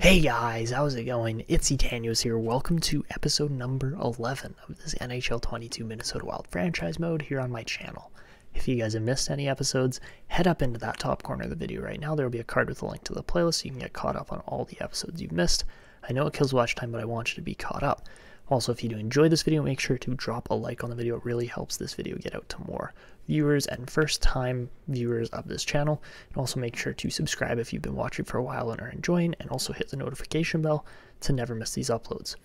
Hey guys, how's it going? It's Etanios here. Welcome to episode number 11 of this NHL 22 Minnesota Wild franchise mode here on my channel. If you guys have missed any episodes, head up into that top corner of the video right now. There will be a card with a link to the playlist so you can get caught up on all the episodes you've missed. I know it kills watch time, but I want you to be caught up. Also, if you do enjoy this video, make sure to drop a like on the video. It really helps this video get out to more viewers and first-time viewers of this channel. And also make sure to subscribe if you've been watching for a while and are enjoying, and also hit the notification bell to never miss these uploads.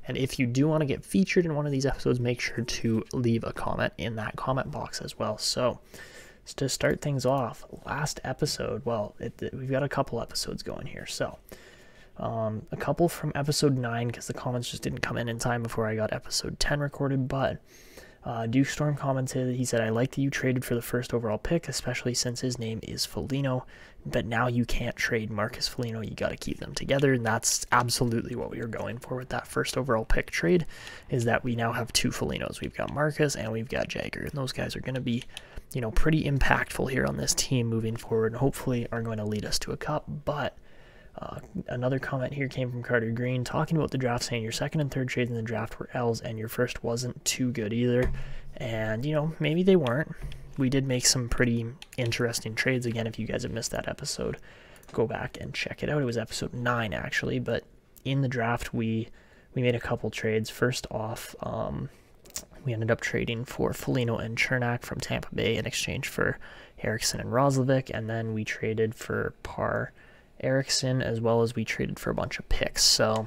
And if you do want to get featured in one of these episodes, make sure to leave a comment in that comment box as well. So to start things off, last episode, well, we've got a couple episodes going here. So a couple from episode 9, because the comments just didn't come in time before I got episode 10 recorded, but Duke Storm commented, he said, "I like that you traded for the first overall pick, especially since his name is Foligno, but now you can't trade Marcus Foligno, you got to keep them together." And that's absolutely what we were going for with that first overall pick trade, is that we now have two Folignos. We've got Marcus and we've got Jagger, and those guys are going to be, you know, pretty impactful here on this team moving forward, and hopefully are going to lead us to a cup. But another comment here came from Carter Green talking about the draft, saying your second and third trades in the draft were L's and your first wasn't too good either. And, you know, maybe they weren't. We did make some pretty interesting trades. Again, if you guys have missed that episode, go back and check it out. It was episode 9 actually, but in the draft we made a couple trades. First off, we ended up trading for Foligno and Chernak from Tampa Bay in exchange for Eriksson and Roslovic, and then we traded for Eriksson, as well as we traded for a bunch of picks. So,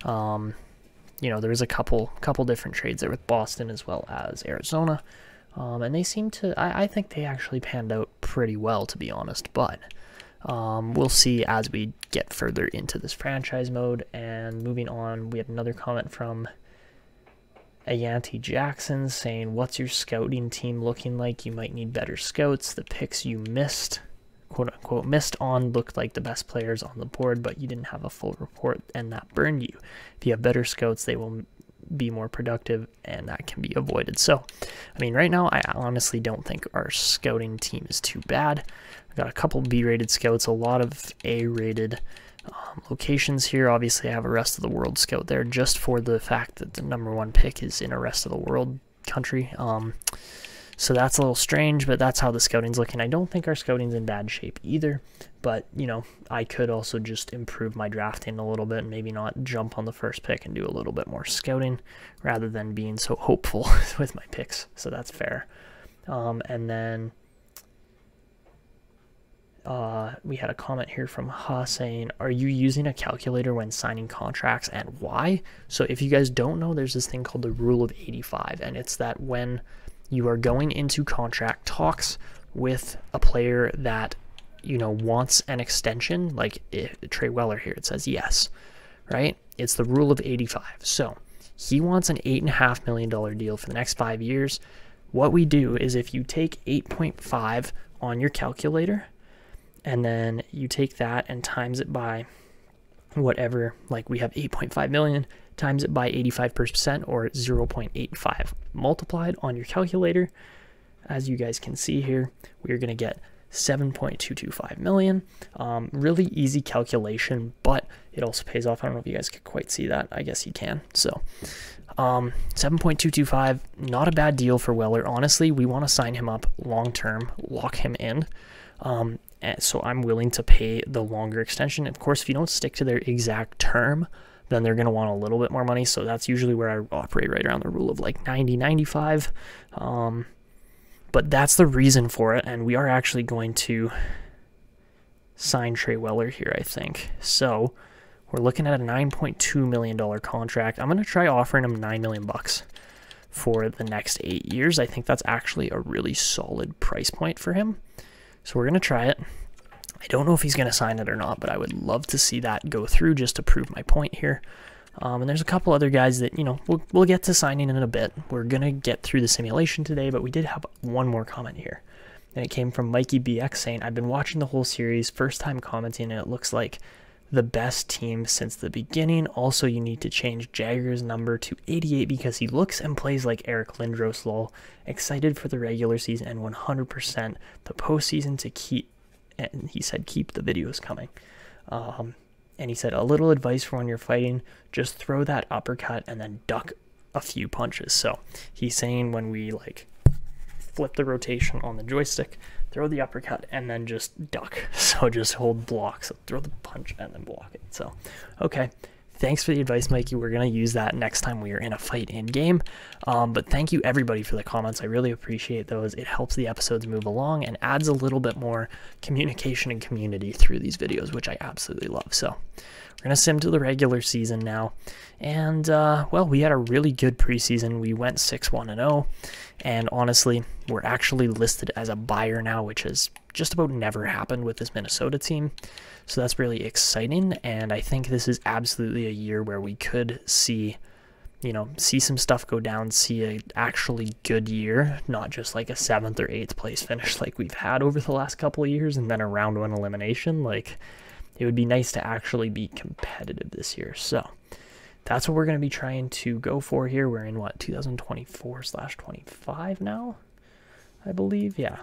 you know, there was a couple different trades there with Boston as well as Arizona, and they seem to, I think they actually panned out pretty well, to be honest, but we'll see as we get further into this franchise mode. And moving on, we had another comment from Ayanti Jackson saying, "What's your scouting team looking like? You might need better scouts. The picks you missed, quote-unquote, missed on looked like the best players on the board, but you didn't have a full report, and that burned you. If you have better scouts, they will be more productive, and that can be avoided." So, I mean, right now, I honestly don't think our scouting team is too bad. I've got a couple B-rated scouts, a lot of A-rated locations here. Obviously, I have a rest of the world scout there, just for the fact that the #1 pick is in a rest of the world country. So that's a little strange, but that's how the scouting's looking. I don't think our scouting's in bad shape either, but, you know, I could also just improve my drafting a little bit and maybe not jump on the first pick and do a little bit more scouting rather than being so hopeful with my picks. So that's fair. And then we had a comment here from Ha saying, "Are you using a calculator when signing contracts, and why?" So if you guys don't know, there's this thing called the rule of 85, and it's that when you are going into contract talks with a player that, you know, wants an extension, like Trey Weller here, it says yes, right? It's the rule of 85. So he wants an $8.5 million deal for the next 5 years. What we do is, if you take 8.5 on your calculator, and then you take that and times it by whatever, like we have 8.5 million, times it by 85%, or 0.85 multiplied on your calculator. As you guys can see here, we're going to get 7.225 million. Really easy calculation, but it also pays off. I don't know if you guys can quite see that. I guess you can. So 7.225, not a bad deal for Weller. Honestly, we want to sign him up long term, lock him in. And so I'm willing to pay the longer extension. Of course, if you don't stick to their exact term, then they're going to want a little bit more money. So that's usually where I operate, right around the rule of like 90, 95. But that's the reason for it. And we are actually going to sign Trey Weller here, I think. So we're looking at a $9.2 million contract. I'm going to try offering him $9 million for the next 8 years. I think that's actually a really solid price point for him. So we're going to try it. I don't know if he's going to sign it or not, but I would love to see that go through just to prove my point here. And there's a couple other guys that, you know, we'll get to signing in a bit. We're going to get through the simulation today, but we did have one more comment here. And it came from Mikey BX saying, "I've been watching the whole series, first time commenting, and it looks like the best team since the beginning. Also, you need to change Jagger's number to 88 because he looks and plays like Eric Lindros, lol. Excited for the regular season and 100% the postseason to keep," and he said, "keep the videos coming." And he said, a little advice for when you're fighting, just throw that uppercut and then duck a few punches. So he's saying when we like flip the rotation on the joystick, throw the uppercut and then just duck. So just hold block. So throw the punch and then block it. So, okay. Thanks for the advice, Mikey. We're going to use that next time we are in a fight in game. But thank you everybody for the comments. I really appreciate those. It helps the episodes move along and adds a little bit more communication and community through these videos, which I absolutely love. So we're going to sim to the regular season now. And, well, we had a really good preseason. We went 6-1-0. And honestly, we're actually listed as a buyer now, which has just about never happened with this Minnesota team. So that's really exciting, and I think this is absolutely a year where we could see, see some stuff go down, see a actually good year, not just like a 7th or 8th place finish like we've had over the last couple of years, and then a round 1 elimination. Like, it would be nice to actually be competitive this year. So that's what we're going to be trying to go for here. We're in, 2024/25 now, I believe. Yeah.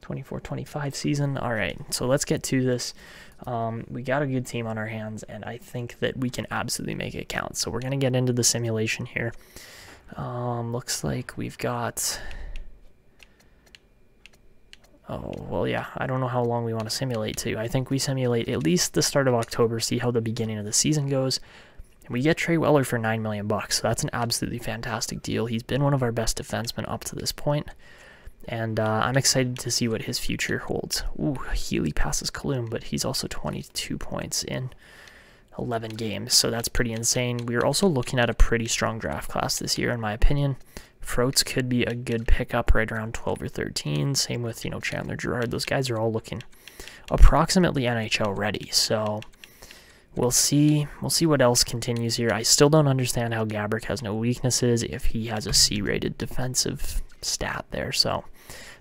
24-25 season. All right, so let's get to this. We got a good team on our hands, and I think that we can absolutely make it count. So we're going to get into the simulation here. Looks like we've got... Oh, well, yeah, I don't know how long we want to simulate to. I think we simulate at least the start of October, see how the beginning of the season goes. And we get Trey Weller for $9 million, so that's an absolutely fantastic deal. He's been one of our best defensemen up to this point. And I'm excited to see what his future holds. Ooh, Healy passes Kalum, but he's also 22 points in 11 games, so that's pretty insane. We're also looking at a pretty strong draft class this year, in my opinion. Froats could be a good pickup right around 12 or 13. Same with, Chandler Girard. Those guys are all looking approximately NHL ready, so we'll see. We'll see what else continues here. I still don't understand how Gabrick has no weaknesses if he has a C-rated defensive stat there, so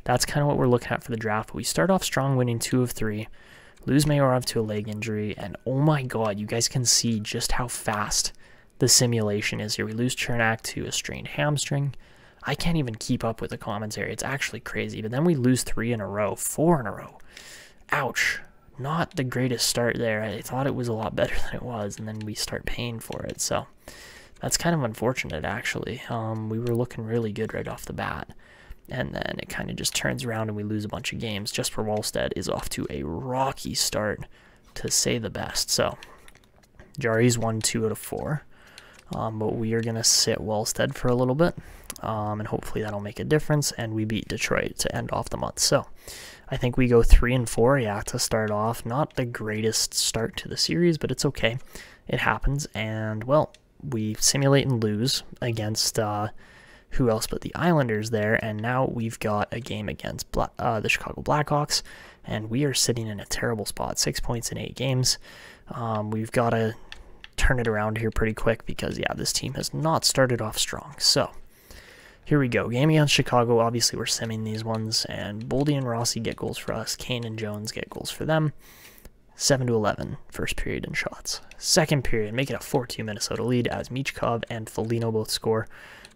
that's kind of what we're looking at for the draft. We start off strong, winning 2 of 3, lose Mayorov to a leg injury, and oh my god, you guys can see just how fast the simulation is here. We lose Chernak to a strained hamstring. I can't even keep up with the commentary. It's actually crazy, but then we lose 3 in a row, 4 in a row. Ouch. Not the greatest start there. I thought it was a lot better than it was, and then we start paying for it, so that's kind of unfortunate, actually. We were looking really good right off the bat, and then it kind of just turns around and we lose a bunch of games. Jesper Wallstedt is off to a rocky start, to say the best. So Jari's won 2 out of 4, but we are going to sit Wallstedt for a little bit, and hopefully that'll make a difference, and we beat Detroit to end off the month. So I think we go 3-4, yeah, to start off. Not the greatest start to the series, but it's okay. It happens, and, well, we simulate and lose against who else but the Islanders there, and now we've got a game against the Chicago Blackhawks, and we are sitting in a terrible spot, 6 points in 8 games. We've got to turn it around here pretty quick because, yeah, this team has not started off strong. So here we go. Game against Chicago. Obviously, we're simming these ones, and Boldy and Rossi get goals for us. Kane and Jones get goals for them. 7-11, first period in shots. Second period, make it a 4-2 Minnesota lead as Michkov and Foligno both score.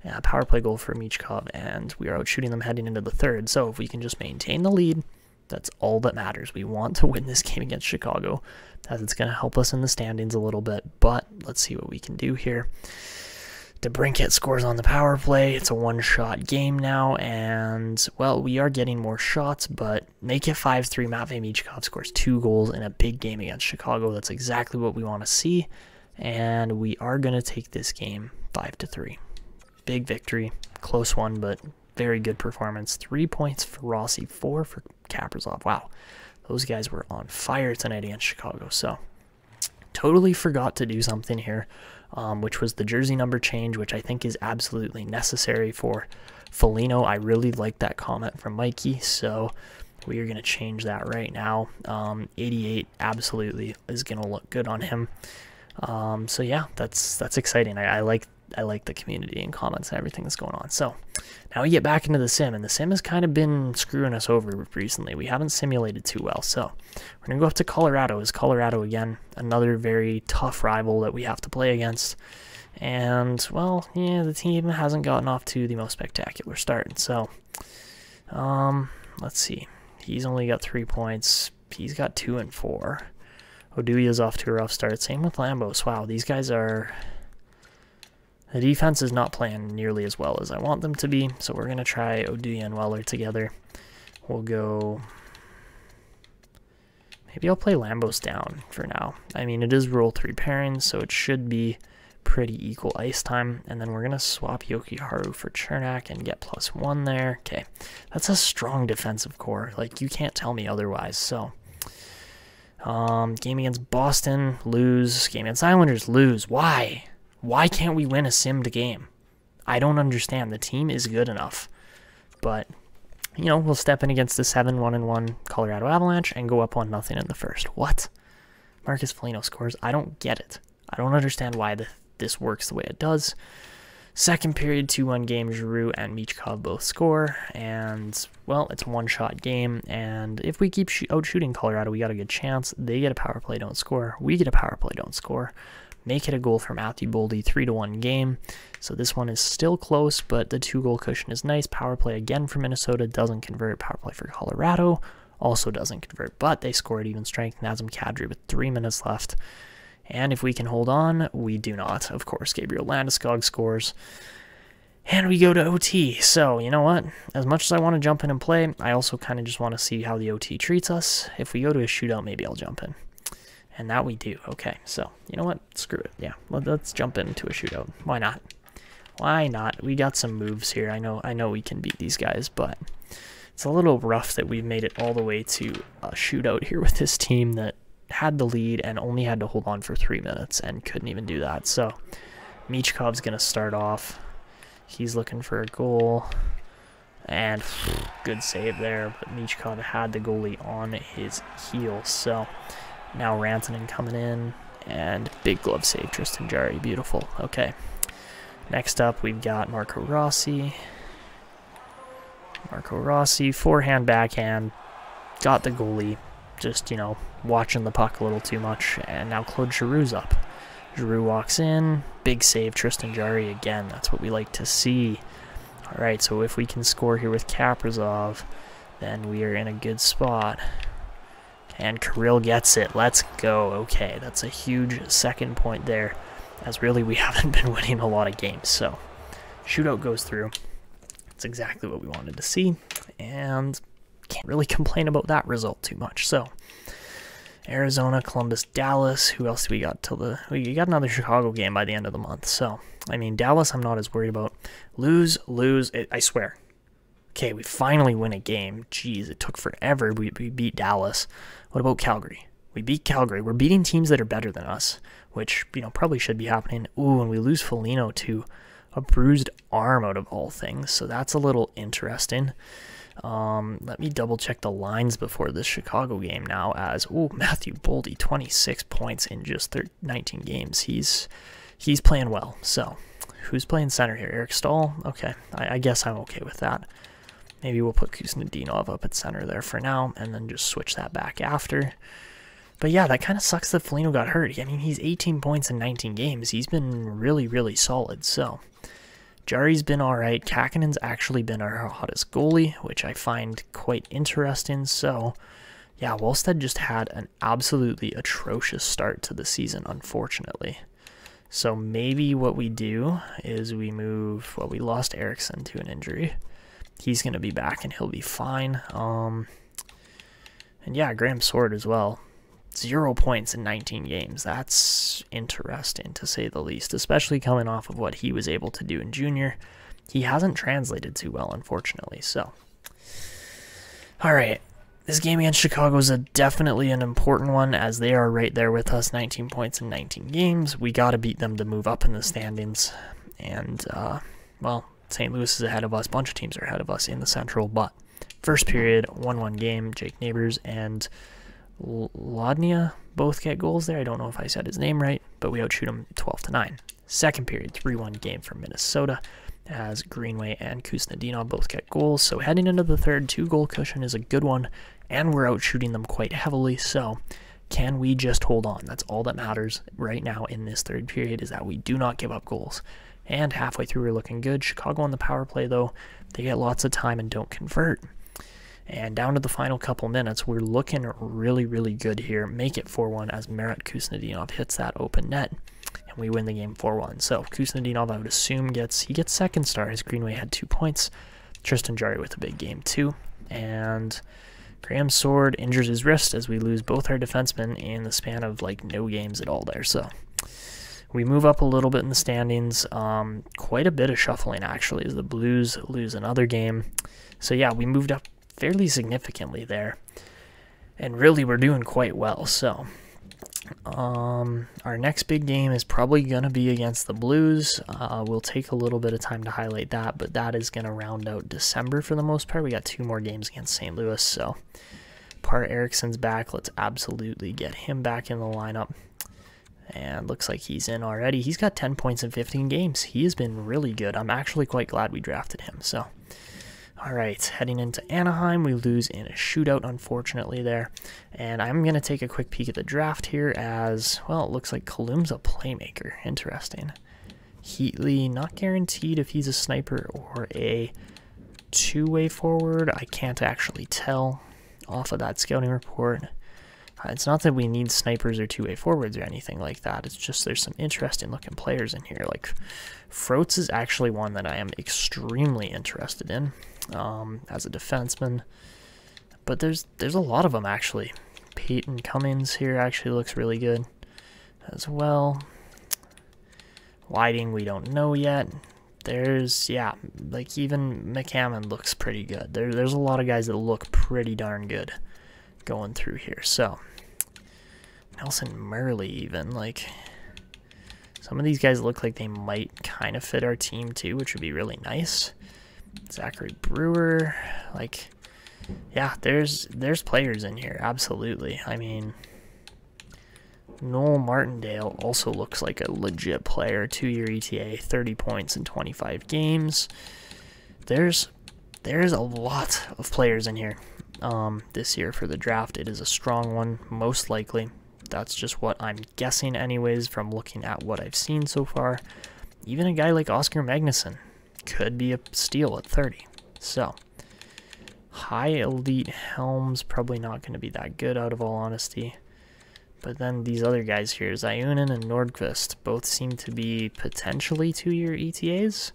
A power play goal for Michkov, and we are out shooting them heading into the third. So if we can just maintain the lead, that's all that matters. We want to win this game against Chicago, as it's going to help us in the standings a little bit. But let's see what we can do here. DeBrincat scores on the power play. It's a one-shot game now, and, well, we are getting more shots, but make it 5-3. Matvei Michkov scores 2 goals in a big game against Chicago. That's exactly what we want to see, and we are going to take this game 5-3. Big victory, close one, but very good performance. 3 points for Rossi, 4 for Kaprizov. Wow, those guys were on fire tonight against Chicago, so totally forgot to do something here. Which was the jersey number change, which I think is absolutely necessary for Foligno. I really like that comment from Mikey, so we are going to change that right now. 88 absolutely is going to look good on him. So yeah, that's exciting. I like the community and comments and everything that's going on. So now we get back into the sim, and the sim has kind of been screwing us over recently. We haven't simulated too well, so we're going to go up to Colorado. Is Colorado again, another very tough rival that we have to play against. And, well, yeah, the team hasn't gotten off to the most spectacular start. So, let's see. He's only got 3 points. He's got 2 and 4. Oduya's off to a rough start. Same with Lambos. Wow, these guys are... The defense is not playing nearly as well as I want them to be, so we're going to try Oduya and Weller together. We'll go... Maybe I'll play Lambos down for now. I mean, it is Rule 3 pairings, so it should be pretty equal ice time. And then we're going to swap Yokiharu for Chernak and get +1 there. Okay, that's a strong defensive core. Like, you can't tell me otherwise, so... game against Boston, lose. Game against Islanders, lose. Why? Why can't we win a simmed game? I don't understand. The team is good enough. But, you know, we'll step in against the 7-1-1 Colorado Avalanche and go up 1-0 in the first. What? Marcus Foligno scores. I don't get it. I don't understand why this works the way it does. Second period, 2-1 game, Giroux and Michkov both score, and, well, it's a one-shot game, and if we keep out shooting Colorado, we got a good chance. They get a power play, don't score. We get a power play, don't score. Make it a goal for Matthew Boldy, 3-1 game. So this one is still close, but the 2-goal cushion is nice. Power play again for Minnesota, doesn't convert. Power play for Colorado also doesn't convert, but they scored even strength. Nazem Kadri with 3 minutes left. And if we can hold on, we do not. Of course, Gabriel Landeskog scores. And we go to OT. So, you know what? As much as I want to jump in and play, I also kind of just want to see how the OT treats us. If we go to a shootout, maybe I'll jump in. And that we do. Okay, so, you know what? Screw it. Yeah, let's jump into a shootout. Why not? Why not? We got some moves here. I know we can beat these guys, but it's a little rough that we've made it all the way to a shootout here with this team that had the lead and only had to hold on for 3 minutes and couldn't even do that. So Michkov's going to start off. He's looking for a goal. And good save there, but Michkov had the goalie on his heels. So now Rantanen coming in, and big glove save, Tristan Jarry. Beautiful. Okay. Next up, we've got Marco Rossi. Marco Rossi, forehand, backhand, got the goalie. Just, you know, watching the puck a little too much, and now Claude Giroux's up. Giroux walks in, big save, Tristan Jarry again. That's what we like to see. All right, so if we can score here with Kaprizov, then we are in a good spot. And Kirill gets it. Let's go. Okay, that's a huge second point there, as really we haven't been winning a lot of games. So shootout goes through. It's exactly what we wanted to see, and can't really complain about that result too much. So Arizona, Columbus, Dallas. Who else do we got till we got another Chicago game by the end of the month. So I mean, Dallas I'm not as worried about. Lose, I swear. Okay, we finally win a game. Jeez, it took forever. We beat Dallas. What about Calgary? We beat Calgary. We're beating teams that are better than us, which, you know, probably should be happening. Ooh, and we lose Foligno to a bruised arm out of all things. So that's a little interesting. Let me double check the lines before this Chicago game now, as Matthew Boldy, 26 points in just 19 games. He's playing well. So who's playing center here? Eric Stahl? Okay, I guess I'm okay with that. Maybe we'll put Kuznetsov up at center there for now, and then just switch that back after. But yeah, that kind of sucks that Foligno got hurt. I mean, he's 18 points in 19 games. He's been really, really solid. So Jarry's been all right. Kakinen's actually been our hottest goalie, which I find quite interesting. So yeah, Wallstead just had an absolutely atrocious start to the season, unfortunately. So maybe what we do is we move, well, we lost Eriksson to an injury. He's going to be back and he'll be fine. And yeah, Graham Sword as well. 0 points in 19 games. That's interesting, to say the least, especially coming off of what he was able to do in junior. He hasn't translated too well, unfortunately. So, all right. This game against Chicago is definitely an important one, as they are right there with us, 19 points in 19 games. We got to beat them to move up in the standings. And, well, St. Louis is ahead of us. A bunch of teams are ahead of us in the Central. But first period, 1-1 game. Jake Neighbors and Lodnia both get goals there. I don't know if I said his name right, but we outshoot him 12-9. Second period, 3-1 game for Minnesota, as Greenway and Kuznetsov both get goals. So heading into the third, 2-goal cushion is a good one, and we're outshooting them quite heavily. So can we just hold on? That's all that matters right now in this third period, is that we do not give up goals. And halfway through, we're looking good. Chicago on the power play, though, they get lots of time and don't convert. And down to the final couple minutes, we're looking really, really good here. Make it 4-1 as Marat Kusnedinov hits that open net, and we win the game 4-1. So Kusnedinov, I would assume, gets second star. His Greenway had 2 points. Tristan Jarry with a big game too. And Graham Sword injures his wrist as we lose both our defensemen in the span of like no games at all there. So we move up a little bit in the standings. Quite a bit of shuffling actually as the Blues lose another game. So yeah, we moved up fairly significantly there, and really we're doing quite well. So our next big game is probably going to be against the Blues. We'll take a little bit of time to highlight that, but that is going to round out December for the most part. We got 2 more games against St. Louis, so Par Ericsson's back. Let's absolutely get him back in the lineup. And looks like he's in already. He's got 10 points in 15 games. He has been really good. I'm actually quite glad we drafted him. So, all right, heading into Anaheim, we lose in a shootout, unfortunately, there. And I'm going to take a quick peek at the draft here as, well, it looks like Kalum's a playmaker. Interesting. Heatley, not guaranteed if he's a sniper or a two-way forward. I can't actually tell off of that scouting report. It's not that we need snipers or two-way forwards or anything like that. It's just there's some interesting looking players in here. Like Froats is actually one that I am extremely interested in as a defenseman. But there's a lot of them actually. Peyton Cummins here actually looks really good as well. Whiting we don't know yet. There's, yeah, like even McCammon looks pretty good. There's a lot of guys that look pretty darn good going through here. So Nelson Murley even, like some of these guys look like they might kind of fit our team too, which would be really nice. Zachary Brewer, like, yeah, there's players in here, absolutely. I mean, Noel Martindale also looks like a legit player, 2-year ETA, 30 points in 25 games. There's a lot of players in here this year for the draft. It is a strong one, most likely. That's just what I'm guessing anyways from looking at what I've seen so far. Even a guy like Oscar Magnuson could be a steal at 30. So, high elite Helms, probably not going to be that good out of all honesty. But then these other guys here, Zayunin and Nordqvist, both seem to be potentially 2-year ETAs.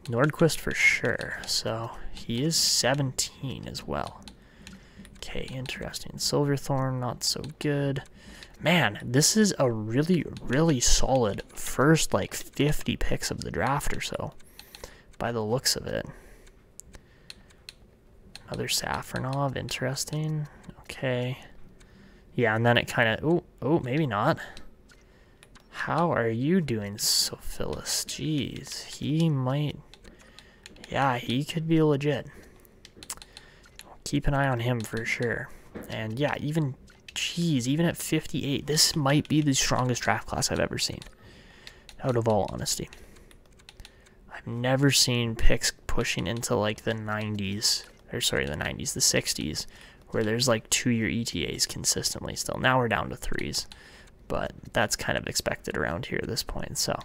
Nordqvist for sure, so he is 17 as well. Okay, interesting. Silverthorne, not so good. Man, this is a really, really solid first, like, 50 picks of the draft or so, by the looks of it. Another Safronov, interesting. Okay. Yeah, and then it kind of, oh, maybe not. How are you doing, Sophilus? Jeez, he might, yeah, he could be legit. Keep an eye on him for sure. And yeah, even, jeez, even at 58, this might be the strongest draft class I've ever seen, out of all honesty. I've never seen picks pushing into like the 90s, or sorry, the 90s, the 60s, where there's like 2-year ETAs consistently still. Now we're down to 3s, but that's kind of expected around here at this point. So,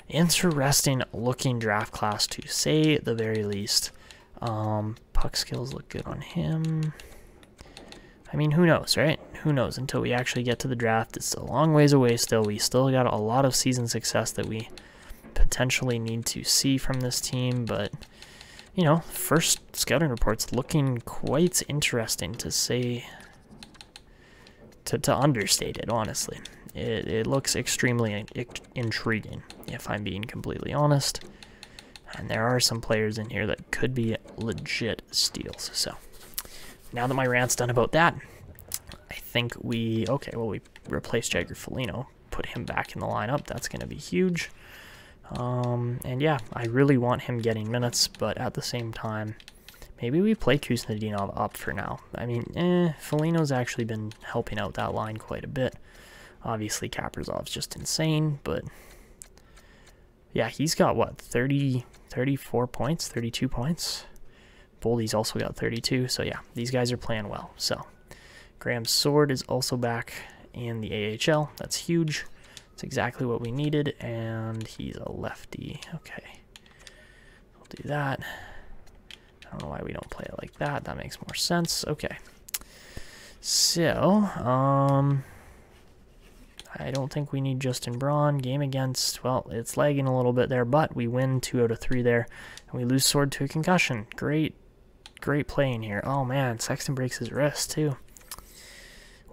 interesting looking draft class to say the very least. Puck skills look good on him. I mean, who knows, right? Who knows until we actually get to the draft. It's a long ways away still. We still got a lot of season success that we potentially need to see from this team, but you know, first scouting reports looking quite interesting to say, to understate it, honestly. It looks extremely intriguing, if I'm being completely honest. And there are some players in here that could be legit steals. So, now that my rant's done about that, I think we replaced Jagger Foligno, put him back in the lineup. That's going to be huge. And yeah, I really want him getting minutes, but at the same time, maybe we play Kusnedinov up for now. I mean, Foligno's actually been helping out that line quite a bit. Obviously, Kaprizov's just insane, but yeah, he's got, what, 34 points, 32 points? Boldy's also got 32, so yeah, these guys are playing well. So, Graham Sword is also back in the AHL. That's huge. That's exactly what we needed, and he's a lefty. Okay, we'll do that. I don't know why we don't play it like that. That makes more sense. Okay. So, I don't think we need Justin Braun. Game against, well, it's lagging a little bit there, but we win 2 out of 3 there. And we lose Sword to a concussion. Great playing here. Oh, man, Sexton breaks his wrist, too.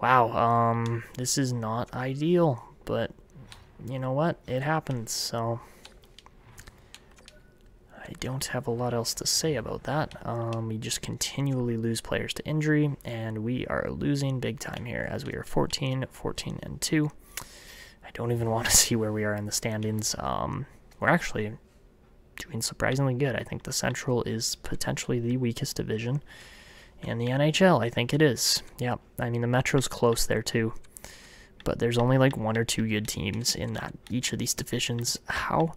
Wow, this is not ideal, but you know what? It happens, so I don't have a lot else to say about that. We just continually lose players to injury, and we are losing big time here as we are 14, 14, and 2. I don't even want to see where we are in the standings. We're actually doing surprisingly good. I think the Central is potentially the weakest division in the NHL. I think it is. Yeah, I mean, the Metro's close there too, but there's only like 1 or 2 good teams in each of these divisions. How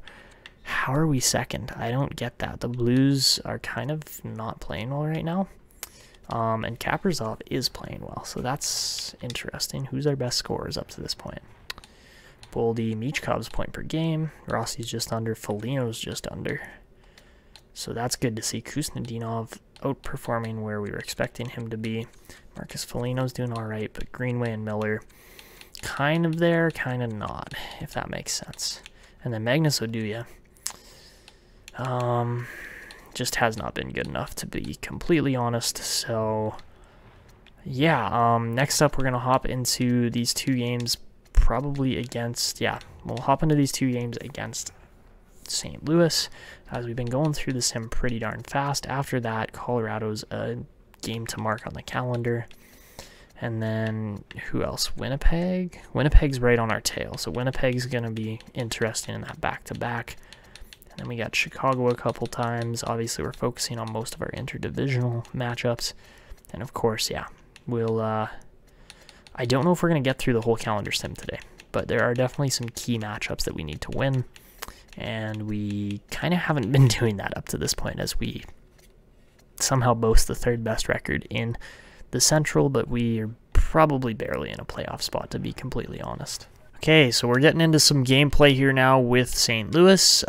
are we second? I don't get that. The Blues are kind of not playing well right now. And Kaprizov is playing well, so that's interesting. Who's our best scorers up to this point? Boldy, Michkov's point per game. Rossi's just under. Foligno's just under. So that's good to see. Kuznetsov outperforming where we were expecting him to be. Marcus Foligno's doing all right, but Greenway and Miller kind of there, kind of not, if that makes sense. And then Magnus Oduya just has not been good enough, to be completely honest. So yeah, next up we're going to hop into these 2 games probably against, yeah, we'll hop into these 2 games against St. Louis, as we've been going through the sim pretty darn fast. After that, Colorado's a game to mark on the calendar. And then, who else? Winnipeg? Winnipeg's right on our tail, so Winnipeg's going to be interesting in that back-to-back. And then we got Chicago a couple times. Obviously, we're focusing on most of our interdivisional matchups. And of course, yeah, we'll, I don't know if we're going to get through the whole calendar sim today, but there are definitely some key matchups that we need to win. And we kind of haven't been doing that up to this point, as we somehow boast the 3rd best record in the Central, but we are probably barely in a playoff spot, to be completely honest. Okay, so we're getting into some gameplay here now with St. Louis.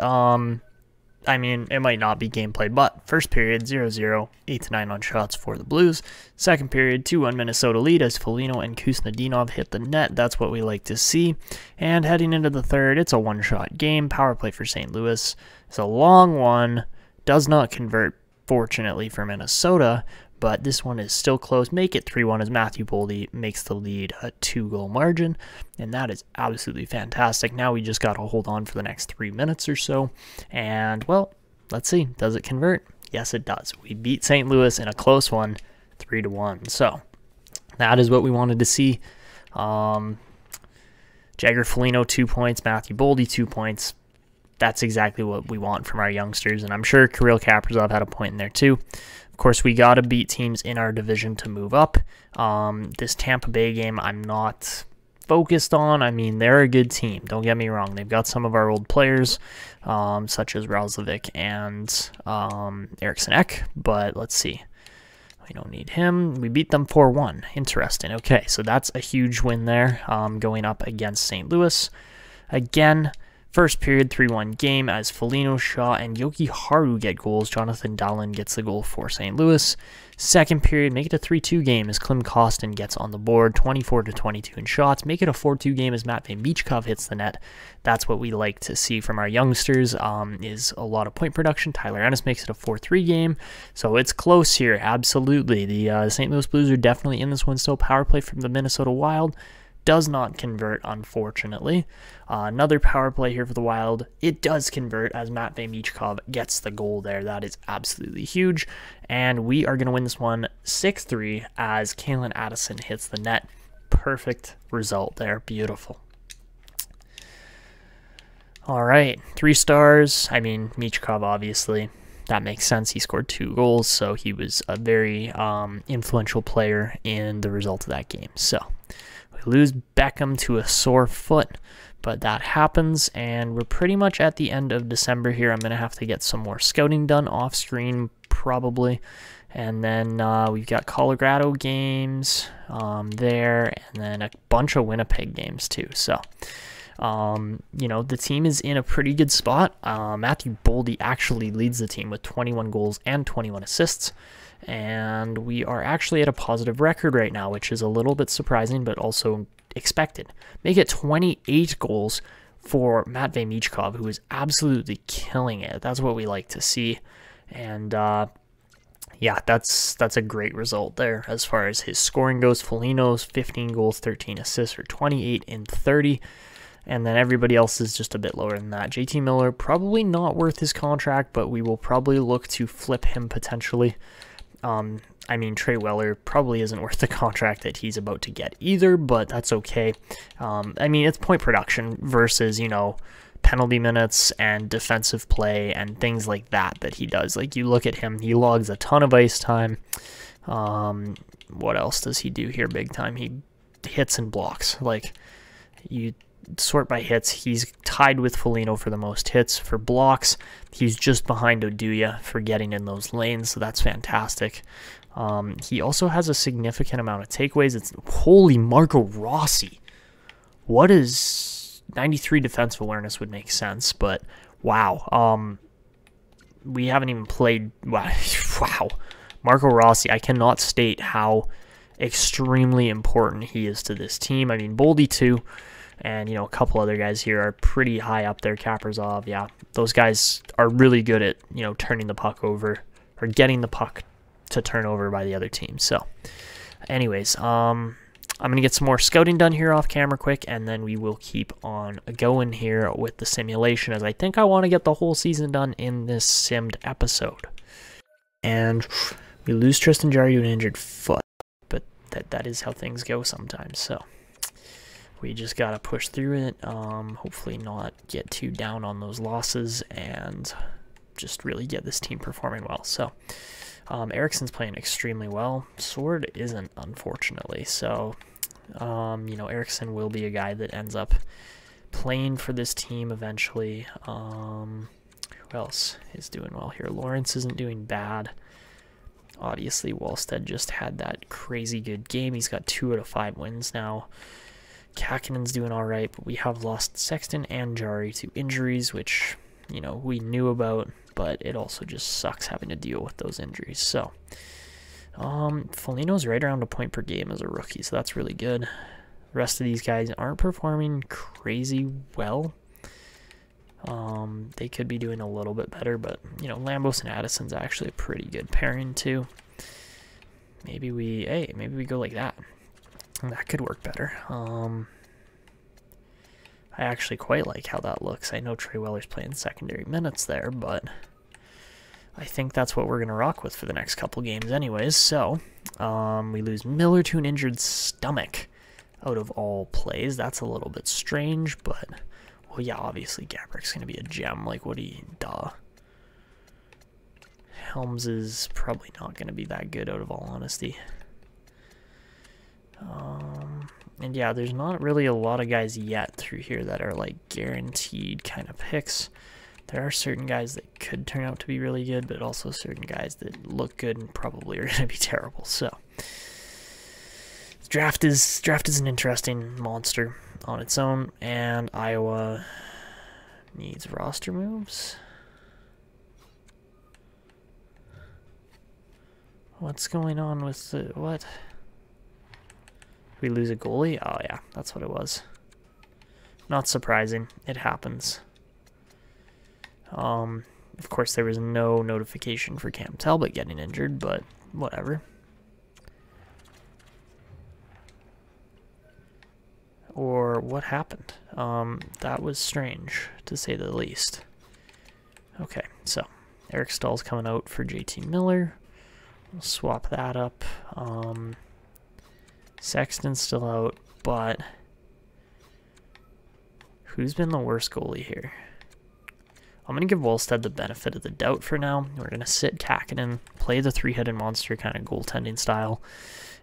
I mean, it might not be gameplay, but first period, 0-0, 8-9 on shots for the Blues. Second period, 2-1 Minnesota lead as Foligno and Kuznetsov hit the net. That's what we like to see. And heading into the third, it's a one-shot game. Power play for St. Louis. It's a long one. Does not convert, fortunately, for Minnesota, but this one is still close. Make it 3-1 as Matthew Boldy makes the lead a 2-goal margin, and that is absolutely fantastic. Now we just got to hold on for the next 3 minutes or so, and, well, let's see. Does it convert? Yes, it does. We beat St. Louis in a close one, 3-1. So that is what we wanted to see. Jagger Foligno, 2 points. Matthew Boldy, 2 points. That's exactly what we want from our youngsters, and I'm sure Kirill Kaprizov had a point in there too. Of course, we got to beat teams in our division to move up. This Tampa Bay game I'm not focused on. I mean, they're a good team. Don't get me wrong. They've got some of our old players, such as Roslovic and Eriksson Ek, but let's see. We don't need him. We beat them 4-1. Interesting. Okay, so that's a huge win there, going up against St. Louis. Again, first period, 3-1 game as Foligno, Shaw, and Yoki Haru get goals. Jonathan Dahlen gets the goal for St. Louis. Second period, make it a 3-2 game as Klim Kostin gets on the board, 24-22 in shots. Make it a 4-2 game as Matvei Michkov hits the net. That's what we like to see from our youngsters, is a lot of point production. Tyler Ennis makes it a 4-3 game, so it's close here, absolutely. The St. Louis Blues are definitely in this one still. Power play from the Minnesota Wild does not convert, unfortunately. Another power play here for the Wild. It does convert as Matvei Michkov gets the goal there. That is absolutely huge. And we are going to win this one 6-3 as Kalen Addison hits the net. Perfect result there. Beautiful. All right, 3 stars. I mean, Michkov, obviously. That makes sense. He scored 2 goals, so he was a very influential player in the result of that game. So we lose Beckham to a sore foot, but that happens, and we're pretty much at the end of December here. I'm going to have to get some more scouting done off screen, probably. And then we've got Colorado games there, and then a bunch of Winnipeg games too. So You know, the team is in a pretty good spot. Matthew Boldy actually leads the team with 21 goals and 21 assists. And we are actually at a positive record right now, which is a little bit surprising, but also expected. Make it 28 goals for Matvei Michkov, who is absolutely killing it. That's what we like to see. And yeah, that's a great result there as far as his scoring goes. Foligno's 15 goals, 13 assists, or 28 in 30. And then everybody else is just a bit lower than that. JT Miller, probably not worth his contract, but we will probably look to flip him potentially. I mean, Trey Weller probably isn't worth the contract that he's about to get either, but that's okay. I mean, it's point production versus, you know, penalty minutes and defensive play and things like that he does. Like, you look at him, he logs a ton of ice time. What else does he do here big time? He hits and blocks. Like, you sort by hits, he's tied with Foligno for the most hits. For blocks, he's just behind Oduya for getting in those lanes, so that's fantastic. He also has a significant amount of takeaways. It's holy Marco Rossi. What is 93 defensive awareness would make sense, but wow. We haven't even played. Wow. Marco Rossi, I cannot state how extremely important he is to this team. I mean, Boldy too. And, you know, a couple other guys here are pretty high up there. Kaprizov, yeah. Those guys are really good at, you know, turning the puck over or getting the puck to turn over by the other team. So, anyways, I'm going to get some more scouting done here off camera quick, and then we will keep on going here with the simulation, as I think I want to get the whole season done in this simmed episode. And we lose Tristan Jarry to an injured foot, but that is how things go sometimes, so we just got to push through it, hopefully not get too down on those losses, and just really get this team performing well. So, Ericsson's playing extremely well. Sword isn't, unfortunately. So, you know, Eriksson will be a guy that ends up playing for this team eventually. Who else is doing well here? Lawrence isn't doing bad. Obviously, Wallstead just had that crazy good game. He's got 2 out of 5 wins now. Kakinen's doing all right, but we have lost Sexton and Jarry to injuries, which, you know, we knew about, but it also just sucks having to deal with those injuries. So, Foligno's right around a point per game as a rookie, so that's really good. The rest of these guys aren't performing crazy well. They could be doing a little bit better, but, you know, Lambos and Addison's actually a pretty good pairing too. Maybe we go like that. That could work better. I actually quite like how that looks. I know Trey Weller's playing secondary minutes there, but I think that's what we're going to rock with for the next couple games anyways. So, we lose Miller to an injured stomach out of all plays. That's a little bit strange, but, well, yeah, obviously Gabrick's going to be a gem. Like, duh. Helms is probably not going to be that good out of all honesty. And yeah, there's not really a lot of guys yet through here that are like guaranteed kind of picks. There are certain guys that could turn out to be really good, but also certain guys that look good and probably are going to be terrible. So, draft is an interesting monster on its own, and Iowa needs roster moves. What's going on with the what? We lose a goalie? Oh, yeah, that's what it was. Not surprising. It happens. Of course, there was no notification for Cam Talbot getting injured, but whatever. Or what happened? That was strange, to say the least. Okay, so Eric Stahl's coming out for JT Miller. We'll swap that up. Sexton's still out, but who's been the worst goalie here? I'm going to give Wallstead the benefit of the doubt for now. We're going to sit Kakinen, play the three-headed monster kind of goaltending style.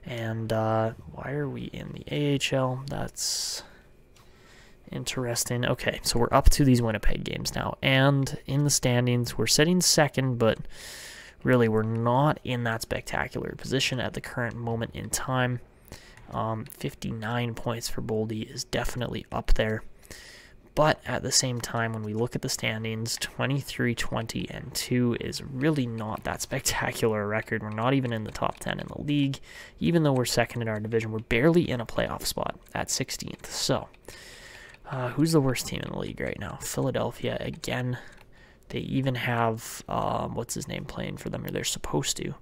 And why are we in the AHL? That's interesting. Okay, so we're up to these Winnipeg games now. And in the standings, we're sitting second, but really we're not in that spectacular position at the current moment in time. 59 points for Boldy is definitely up there. But at the same time, when we look at the standings, 23-20-2 is really not that spectacular a record. We're not even in the top 10 in the league. Even though we're second in our division, we're barely in a playoff spot at 16th. So, who's the worst team in the league right now? Philadelphia, again. They even have, what's his name playing for them, or they're supposed to.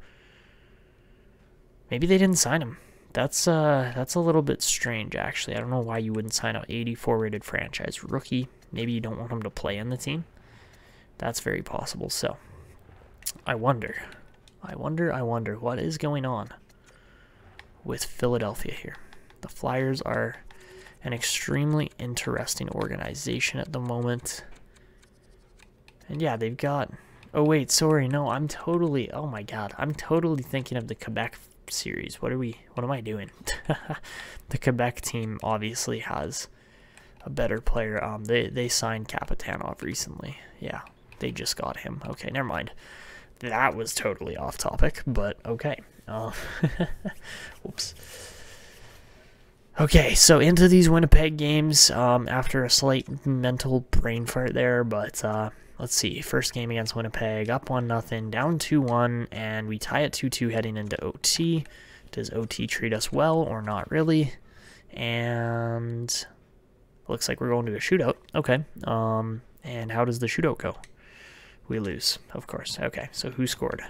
Maybe they didn't sign him. That's a little bit strange, actually. I don't know why you wouldn't sign an 84-rated franchise rookie. Maybe you don't want him to play in the team. That's very possible. So, I wonder what is going on with Philadelphia here. The Flyers are an extremely interesting organization at the moment. And yeah, they've got... Oh, wait, sorry. No, I'm totally... Oh, my God. I'm totally thinking of the Quebec series. What am I doing? The Quebec team obviously has a better player. They signed Kaprizov recently. Yeah, they just got him. Okay, never mind. That was totally off topic, but okay. Whoops. Okay, so into these Winnipeg games after a slight mental brain fart there, but let's see. First game against Winnipeg, up 1-0, down 2-1, and we tie at 2-2 heading into OT. Does OT treat us well or not really? And looks like we're going to a shootout. Okay. And how does the shootout go? We lose, of course. Okay, so who scored?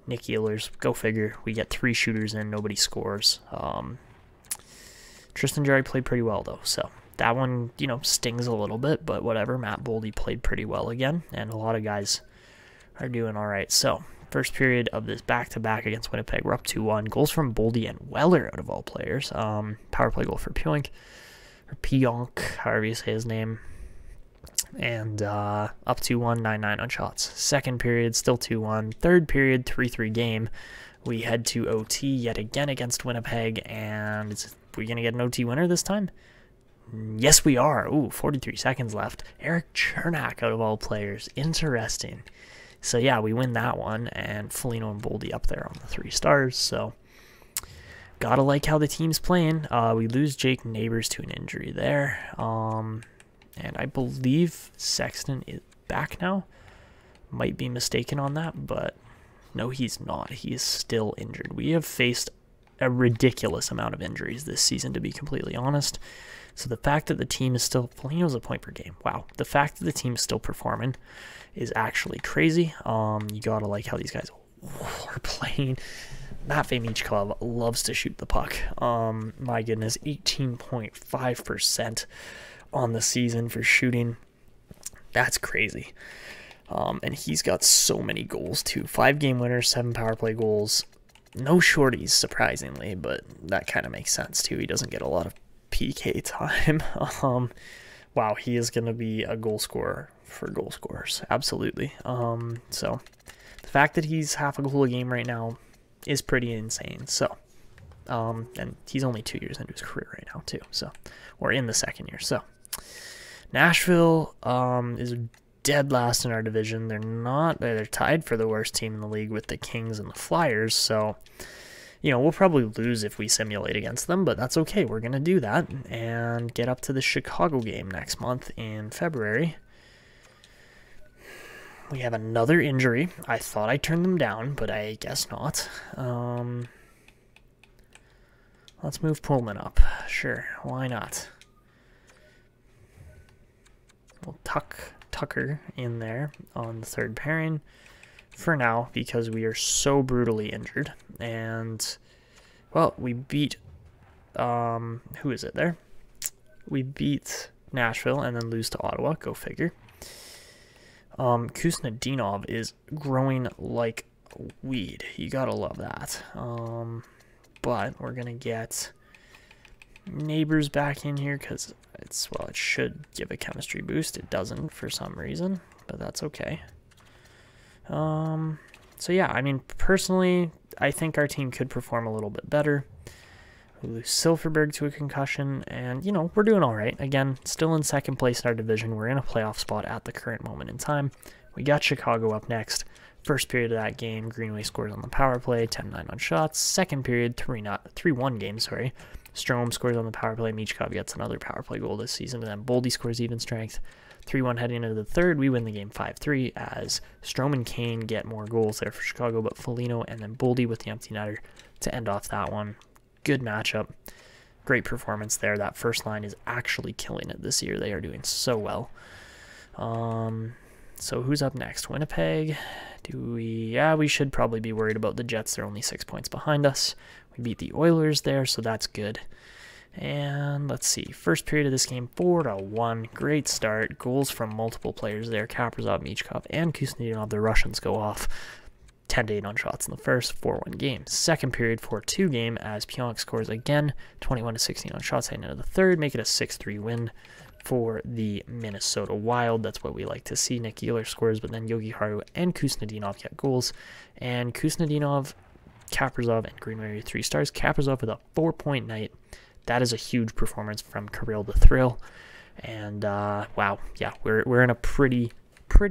Nick Ehlers. Go figure. We get 3 shooters in, nobody scores. Tristan Jarry played pretty well, though, so that one, you know, stings a little bit, but whatever. Matt Boldy played pretty well again, and a lot of guys are doing all right. So, first period of this back-to-back against Winnipeg, we're up 2-1. Goals from Boldy and Weller, out of all players. Power play goal for Pionk, however you say his name. And up 2-1, 9-9 on shots. Second period, still 2-1. Third period, 3-3 game. We head to OT yet again against Winnipeg, and are we going to get an OT winner this time? Yes, we are. Ooh, 43 seconds left. Eric Chernak, out of all players. Interesting. So, yeah, we win that one, and Foligno and Boldy up there on the 3 stars. So, gotta like how the team's playing. We lose Jake Neighbors to an injury there. And I believe Sexton is back now. Might be mistaken on that, but no, he's not. He is still injured. We have faced a ridiculous amount of injuries this season, to be completely honest. So the fact that the team is still... Foligno's a point per game. Wow. The fact that the team is still performing is actually crazy. You gotta like how these guys are playing. Matvei Michkov loves to shoot the puck. My goodness, 18.5% on the season for shooting. That's crazy. And he's got so many goals, too. 5-game winners, 7 power play goals. No shorties, surprisingly, but that kind of makes sense, too. He doesn't get a lot of PK time. Wow, he is going to be a goal scorer for goal scorers. Absolutely. So, the fact that he's half a goal a game right now is pretty insane. So, and he's only 2 years into his career right now, too. So, or in the second year. So, Nashville is dead last in our division. They're tied for the worst team in the league with the Kings and the Flyers. So, you know, we'll probably lose if we simulate against them, but that's okay. We're going to do that and get up to the Chicago game next month in February. We have another injury. I thought I turned them down, but I guess not. Let's move Pullman up. Sure, why not? We'll tuck Tucker in there on the third pairing for now because we are so brutally injured. And, well, we beat, who is it there? We beat Nashville and then lose to Ottawa. Go figure. Kuznetsov is growing like weed. You gotta love that. But we're gonna get Neighbors back in here because it should give a chemistry boost. It doesn't for some reason, but that's okay. So yeah, I mean, personally, I think our team could perform a little bit better. We lose Silverberg to a concussion, and, you know, we're doing all right. Again, still in second place in our division. We're in a playoff spot at the current moment in time. We got Chicago up next. First period of that game, Greenway scores on the power play, 10-9 on shots. Second period, 3-1 game, sorry. Strome scores on the power play. Michkov gets another power play goal this season. And then Boldy scores even strength. 3-1 heading into the third. We win the game 5-3 as Strome and Kane get more goals there for Chicago, but Foligno and then Boldy with the empty netter to end off that one. Good matchup. Great performance there. That first line is actually killing it this year. They are doing so well. So who's up next? Winnipeg? We should probably be worried about the Jets. They're only 6 points behind us. We beat the Oilers there, so that's good. And let's see. First period of this game, 4-1. Great start. Goals from multiple players there. Kaprizov, Michkov, and Kuznetsov. The Russians go off. 10-8 on shots in the first, 4-1 game. Second period, 4-2 game as Pionk scores again. 21-16 on shots heading into the third. Make it a 6-3 win for the Minnesota Wild. That's what we like to see. Nick Ehlers scores, but then Yogi Haru and Kuznetsov get goals. And Kuznetsov, Kaprizov, and Greenway 3 stars. Kaprizov with a 4-point night. That is a huge performance from Kirill the Thrill. And wow, yeah, we're in a pretty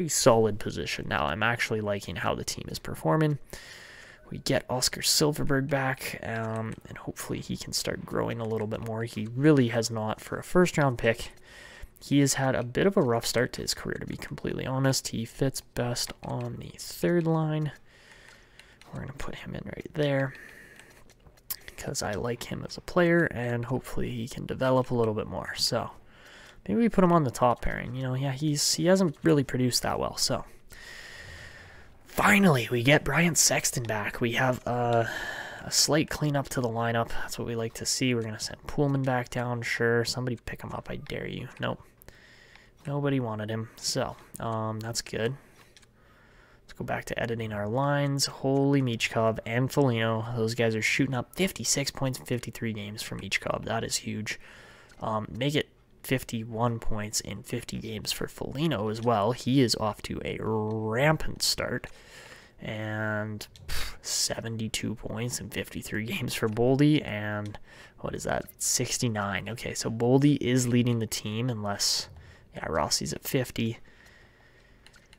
solid position now. I'm actually liking how the team is performing. We get Oscar Silverberg back, and hopefully he can start growing a little bit more. He really has not for a first-round pick. He has had a bit of a rough start to his career, to be completely honest. He fits best on the third line. We're going to put him in right there because I like him as a player, and hopefully he can develop a little bit more. So maybe we put him on the top pairing. You know, yeah, he hasn't really produced that well. So finally, we get Brian Sexton back. We have a slight cleanup to the lineup. That's what we like to see. We're going to send Pullman back down. Sure, somebody pick him up. I dare you. Nope. Nobody wanted him. So that's good. Let's go back to editing our lines. Holy Michkov and Foligno. Those guys are shooting up 56 points in 53 games for Michkov. That is huge. Make it 51 points in 50 games for Foligno as well. He is off to a rampant start. And 72 points in 53 games for Boldy. And what is that? 69. Okay, so Boldy is leading the team unless, yeah, Rossi's at 50.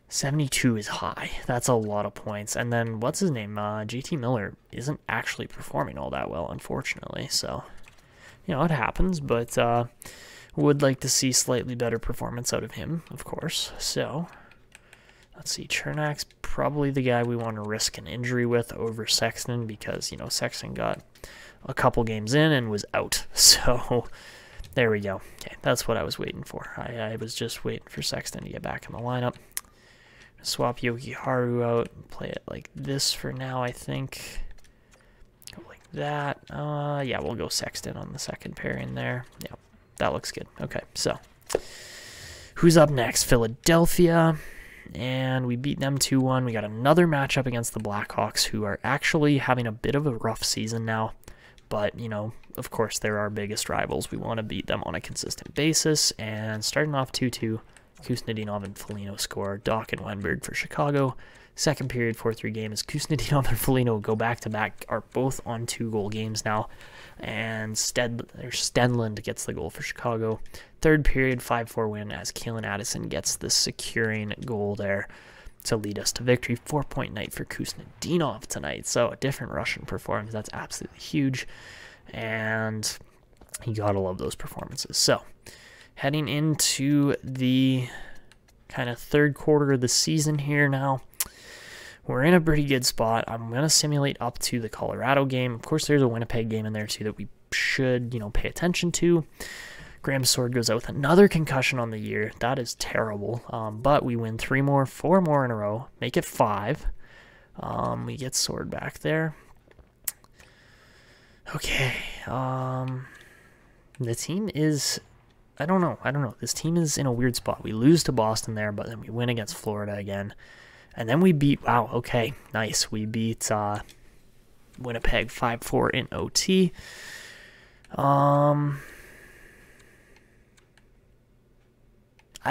72 is high. That's a lot of points. And then, what's his name? JT Miller isn't actually performing all that well, unfortunately. So, you know, it happens, but would like to see slightly better performance out of him, of course. So, let's see. Chernak's probably the guy we want to risk an injury with over Sexton because, you know, Sexton got a couple games in and was out. So, there we go. Okay, that's what I was waiting for. I was just waiting for Sexton to get back in the lineup. Swap Yogi Haru out and play it like this for now, I think. Go like that. Yeah, we'll go Sexton on the second pairing there. Yeah, that looks good. Okay, so who's up next? Philadelphia. And we beat them 2-1. We got another matchup against the Blackhawks, who are actually having a bit of a rough season now. But, you know, of course, they're our biggest rivals. We want to beat them on a consistent basis. And starting off 2-2. Kuznetsov and Foligno score. Doc and Wenberg for Chicago. Second period, 4-3 game is Kuznetsov and Foligno go back-to-back, are both on 2-goal games now. And Stenlund gets the goal for Chicago. Third period, 5-4 win as Keelan Addison gets the securing goal there to lead us to victory. 4-point night for Kuznetsov tonight. So a different Russian performance. That's absolutely huge. And you gotta love those performances. So heading into the kind of third quarter of the season here now, we're in a pretty good spot. I'm going to simulate up to the Colorado game. Of course, there's a Winnipeg game in there, too, that we should, you know, pay attention to. Graham's Sword goes out with another concussion on the year. That is terrible. But we win 4 more in a row. Make it 5. We get Sword back there. Okay. The team is... I don't know. This team is in a weird spot. We lose to Boston there, but then we win against Florida again. And then we beat... Wow, okay. Nice. We beat Winnipeg 5-4 in OT. I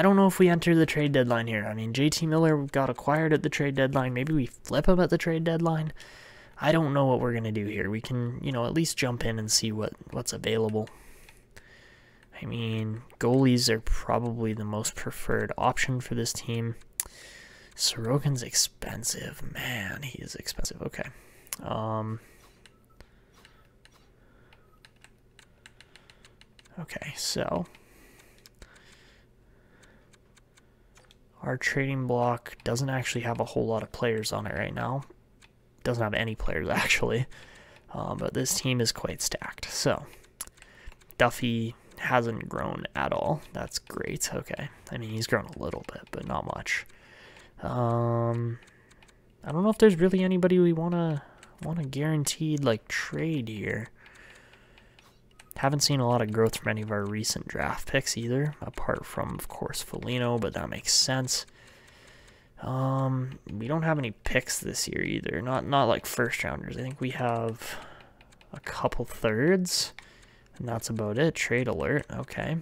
don't know if we enter the trade deadline here. I mean, JT Miller got acquired at the trade deadline. Maybe we flip him at the trade deadline. I don't know what we're going to do here. We can, you know, at least jump in and see what's available. I mean, goalies are probably the most preferred option for this team. Sorokin's expensive. Man, he is expensive. Okay. Okay, so our trading block doesn't actually have a whole lot of players on it right now. Doesn't have any players, actually. But this team is quite stacked. So, Duffy hasn't grown at all. That's great. Okay. I mean, he's grown a little bit, but not much. I don't know if there's really anybody we want to guaranteed, like, trade here. Haven't seen a lot of growth from any of our recent draft picks either, apart from, of course, Foligno, but that makes sense. We don't have any picks this year either, not like first rounders. I think we have a couple thirds, and that's about it. Trade alert, okay.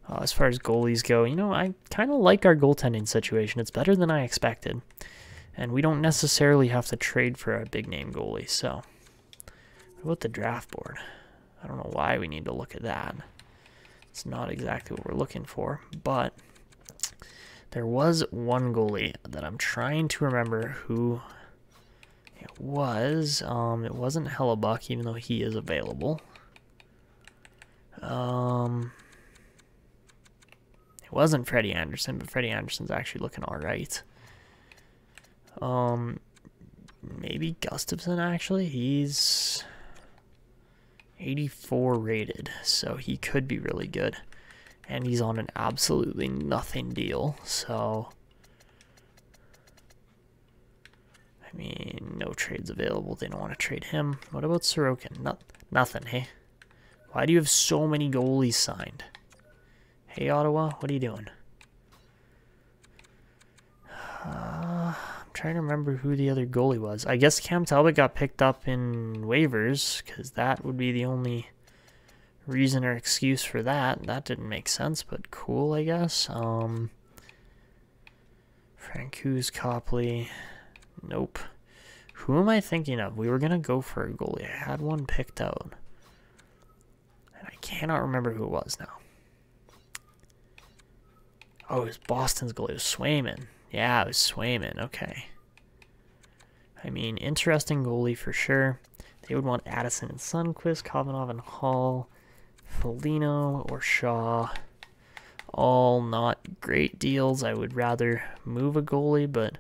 As far as goalies go, you know, I kind of like our goaltending situation. It's better than I expected, and we don't necessarily have to trade for a big name goalie. So, what about the draft board? I don't know why we need to look at that. It's not exactly what we're looking for, but there was one goalie that I'm trying to remember who it was. It wasn't Hellebuck, even though he is available. It wasn't Freddie Anderson, but Freddie Anderson's actually looking all right. Maybe Gustafson, actually. He's 84 rated, so he could be really good. And he's on an absolutely nothing deal, so I mean, no trades available. They don't want to trade him. What about Sorokin? Nothing, hey? Why do you have so many goalies signed? Hey, Ottawa, what are you doing? I'm trying to remember who the other goalie was. I guess Cam Talbot got picked up in waivers, because that would be the only reason or excuse for that. That didn't make sense, but cool, I guess. Francouz, Copley. Nope. Who am I thinking of? We were going to go for a goalie. I had one picked out. And I cannot remember who it was now. Oh, it was Boston's goalie. It was Swayman. Yeah, it was Swayman. Okay. I mean, interesting goalie for sure. They would want Addison and Sundqvist, Kovanov and Hall, Foligno or Shaw. All not great deals. I would rather move a goalie, but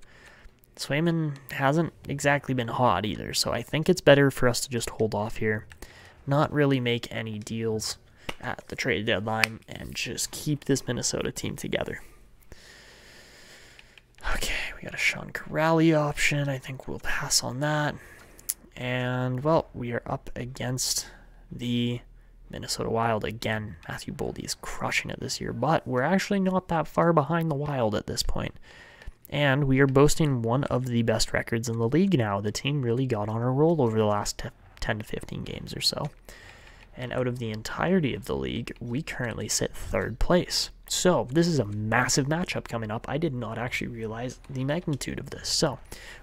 Swayman hasn't exactly been hot either, so I think it's better for us to just hold off here, not really make any deals at the trade deadline, and just keep this Minnesota team together. Okay, we got a Sean Corrali option. I think we'll pass on that. And, well, we are up against the Minnesota Wild again. Matthew Boldy is crushing it this year, but we're actually not that far behind the Wild at this point. And we are boasting one of the best records in the league now. The team really got on a roll over the last 10 to 15 games or so. And out of the entirety of the league, we currently sit third place. So this is a massive matchup coming up. I did not actually realize the magnitude of this. So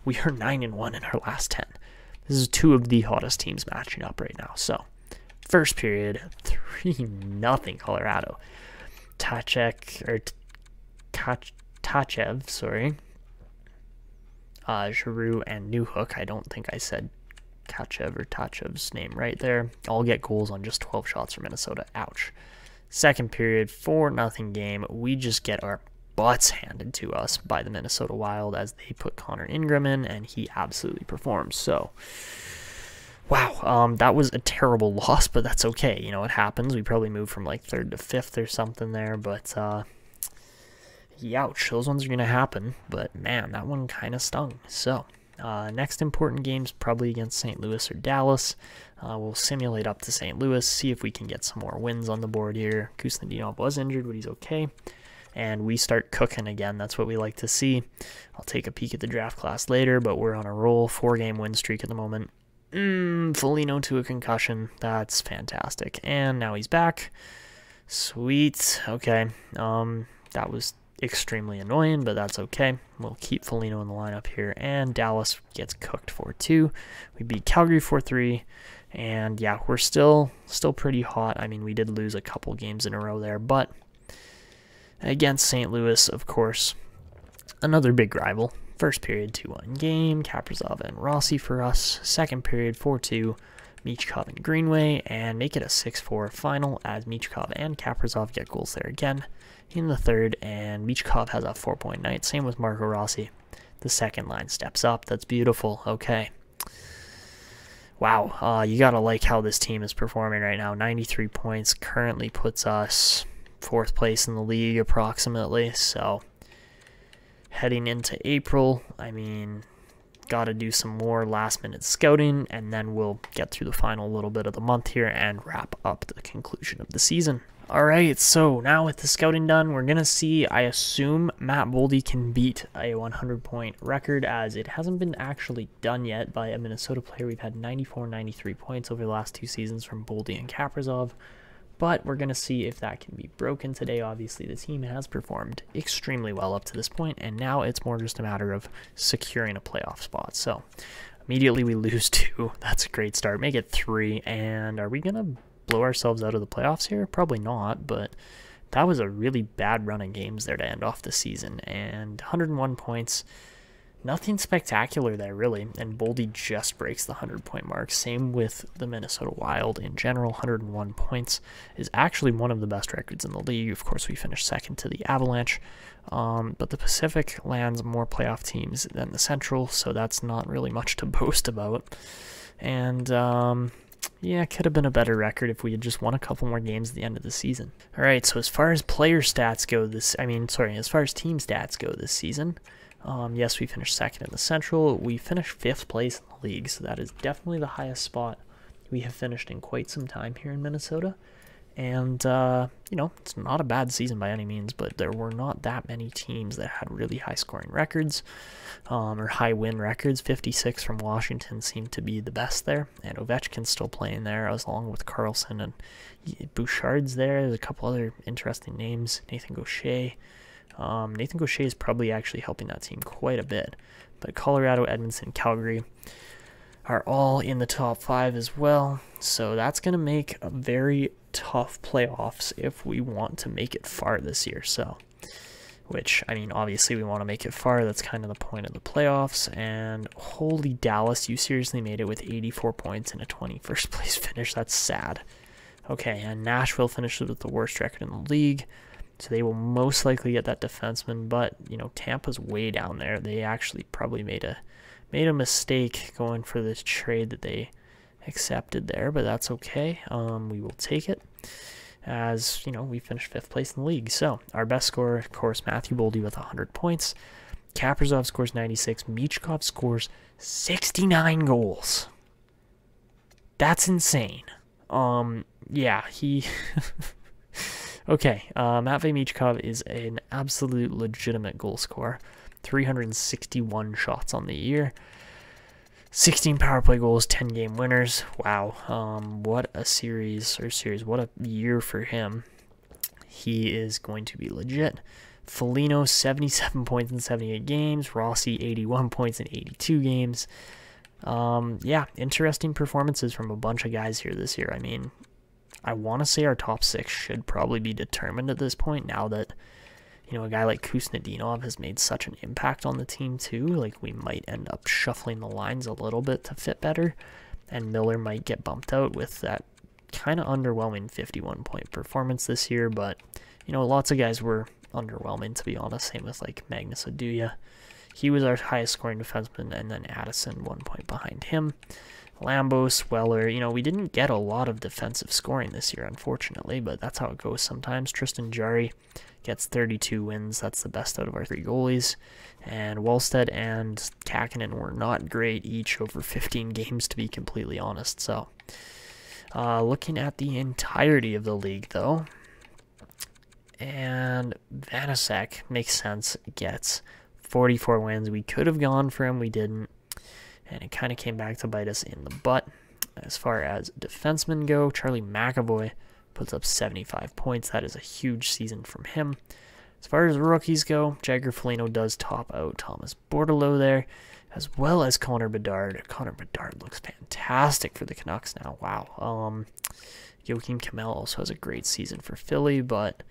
we are 9-1 in our last 10. This is two of the hottest teams matching up right now. So first period, 3-0 Colorado. Tachev, sorry. Giroux and Newhook. I don't think I said Kachev or Tachev's name right there. All get goals on just 12 shots for Minnesota. Ouch. Second period, 4-0 game. We just get our butts handed to us by the Minnesota Wild as they put Connor Ingram in, and he absolutely performs. So, wow, that was a terrible loss, but that's okay. You know, it happens. We probably moved from like 3rd to 5th or something there, but ouch, those ones are going to happen. But, man, that one kind of stung. So, next important game's probably against St. Louis or Dallas. We'll simulate up to St. Louis, see if we can get some more wins on the board here. Kuznetsov was injured, but he's okay. And we start cooking again. That's what we like to see. I'll take a peek at the draft class later, but we're on a roll. 4-game win streak at the moment. Foligno to a concussion. That's fantastic. And now he's back. Sweet. Okay. That was extremely annoying, but that's okay. We'll keep Foligno in the lineup here. And Dallas gets cooked 4-2. We beat Calgary 4-3. And yeah, we're still pretty hot. I mean, we did lose a couple games in a row there, but against St. Louis, of course, another big rival. First period, 2-1 game. Kaprizov and Rossi for us. Second period, 4-2. Michkov and Greenway, and make it a 6-4 final as Michkov and Kaprizov get goals there again in the third, and Michkov has a 4-point night. Same with Marco Rossi. The second line steps up. That's beautiful. Okay. Wow, you gotta like how this team is performing right now. 93 points currently puts us 4th place in the league approximately. So heading into April, I mean, gotta do some more last-minute scouting, and then we'll get through the final little bit of the month here and wrap up the conclusion of the season. Alright, so now with the scouting done, we're going to see, I assume, Matt Boldy can beat a 100-point record, as it hasn't been actually done yet by a Minnesota player. We've had 94, 93 points over the last 2 seasons from Boldy and Kaprizov, but we're going to see if that can be broken today. Obviously, the team has performed extremely well up to this point, and now it's more just a matter of securing a playoff spot. So, immediately we lose 2. That's a great start. Make it 3, and are we going to blow ourselves out of the playoffs here? Probably not, but that was a really bad run of games there to end off the season. And 101 points, nothing spectacular there really, and Boldy just breaks the 100-point mark. Same with the Minnesota Wild in general. 101 points is actually one of the best records in the league. Of course, we finished second to the Avalanche, but the Pacific lands more playoff teams than the Central, so that's not really much to boast about. And yeah, it could have been a better record if we had just won a couple more games at the end of the season. All right, so as far as player stats go as far as team stats go this season, yes, we finished second in the Central. We finished 5th place in the league, so that is definitely the highest spot we have finished in quite some time here in Minnesota. And, you know, it's not a bad season by any means, but there were not that many teams that had really high scoring records, or high win records. 56 from Washington seemed to be the best there, and Ovechkin's still playing there, as along with Carlson, and Bouchard's there. There's a couple other interesting names. Nathan Gaucher. Nathan Gaucher is probably actually helping that team quite a bit. But Colorado, Edmonton, Calgary are all in the top 5 as well. So that's going to make a very tough playoffs if we want to make it far this year. So, which, I mean, obviously we want to make it far. That's kind of the point of the playoffs. And holy Dallas, you seriously made it with 84 points and a 21st place finish. That's sad. Okay, and Nashville finishes with the worst record in the league. So they will most likely get that defenseman, but, you know, Tampa's way down there. They actually probably made a mistake going for this trade that they accepted there, but that's okay. We will take it, as, you know, we finished 5th place in the league. So our best scorer, of course, Matthew Boldy with 100 points. Kaprizov scores 96. Michkov scores 69 goals. That's insane. Yeah, he... Okay, Matvei Michkov is an absolute legitimate goal scorer. 361 shots on the year. 16 power play goals, 10 game winners. Wow, what a what a year for him. He is going to be legit. Foligno, 77 points in 78 games. Rossi, 81 points in 82 games. Yeah, interesting performances from a bunch of guys here this year. I mean, I want to say our top 6 should probably be determined at this point, now that, you know, a guy like Kuznetsov has made such an impact on the team too. Like, we might end up shuffling the lines a little bit to fit better, and Miller might get bumped out with that kind of underwhelming 51-point performance this year. But, you know, lots of guys were underwhelming, to be honest. Same with, like, Magnus Aduya. He was our highest scoring defenseman, and then Addison 1 point behind him. Lambos, Weller, you know, we didn't get a lot of defensive scoring this year, unfortunately, but that's how it goes sometimes. Tristan Jarry gets 32 wins. That's the best out of our 3 goalies. And Wallstead and Kakinen were not great, each over 15 games, to be completely honest. So, looking at the entirety of the league, though, and Vanasek, makes sense, gets 44 wins. We could have gone for him, we didn't. And it kind of came back to bite us in the butt. As far as defensemen go, Charlie McAvoy puts up 75 points. That is a huge season from him. As far as rookies go, Jagger Foligno does top out Thomas Bordelot there, as well as Connor Bedard. Connor Bedard looks fantastic for the Canucks now. Wow. Joakim Kamel also has a great season for Philly, but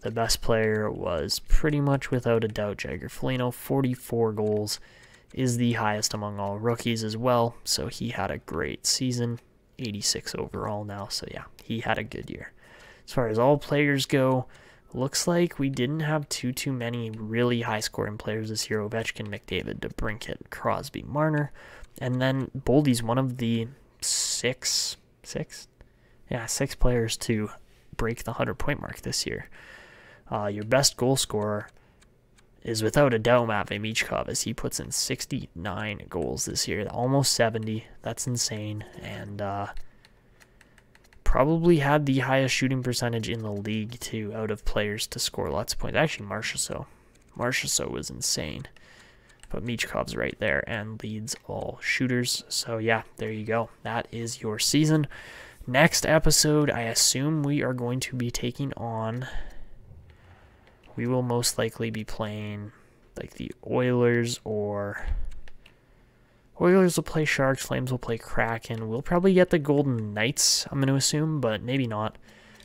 the best player was pretty much without a doubt Jagger Foligno. 44 goals. Is the highest among all rookies as well, so he had a great season. 86 overall now. So yeah, he had a good year. As far as all players go, looks like we didn't have too many really high-scoring players this year. Ovechkin, McDavid, DeBrincat, Crosby, Marner. And then Boldy's one of the six players to break the 100-point mark this year. Your best goal scorer is without a doubt Matvei Michkov, as he puts in 69 goals this year, almost 70. That's insane, and probably had the highest shooting percentage in the league too, out of players to score lots of points. Actually, Marchessault was insane, but Michkov's right there and leads all shooters. So yeah, there you go. That is your season. Next episode, I assume we are going to be taking on... We will most likely be playing like the Oilers, or Oilers will play Sharks, Flames will play Kraken. We'll probably get the Golden Knights, I'm going to assume, but maybe not.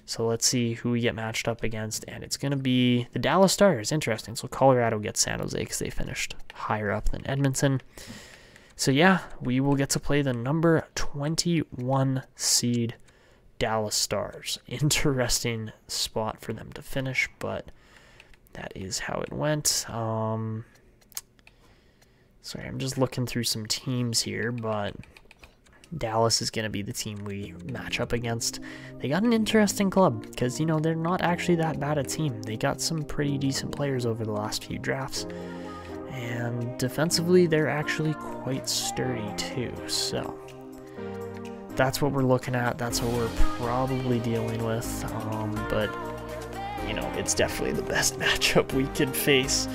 So let's see who we get matched up against, and it's going to be the Dallas Stars. Interesting. So Colorado gets San Jose because they finished higher up than Edmonton. So yeah, we will get to play the number 21 seed Dallas Stars. Interesting spot for them to finish, but that is how it went. Sorry, I'm just looking through some teams here, but Dallas is going to be the team we match up against. They got an interesting club because, you know, they're not actually that bad a team. They got some pretty decent players over the last few drafts, and defensively, they're actually quite sturdy too. So that's what we're looking at. That's what we're probably dealing with, but you know, it's definitely the best matchup we could face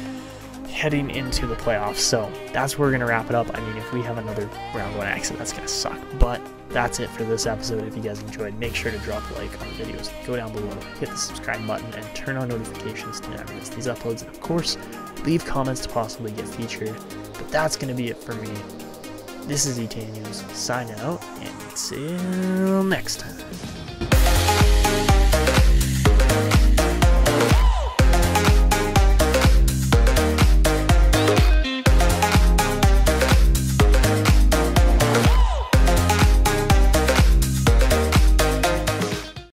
heading into the playoffs. So that's where we're going to wrap it up. I mean, if we have another round one exit, that's going to suck. But that's it for this episode. If you guys enjoyed, make sure to drop a like on the videos. Go down below, hit the subscribe button, and turn on notifications to never miss these uploads. And of course, leave comments to possibly get featured. But that's going to be it for me. This is ETA News signing out, and until next time.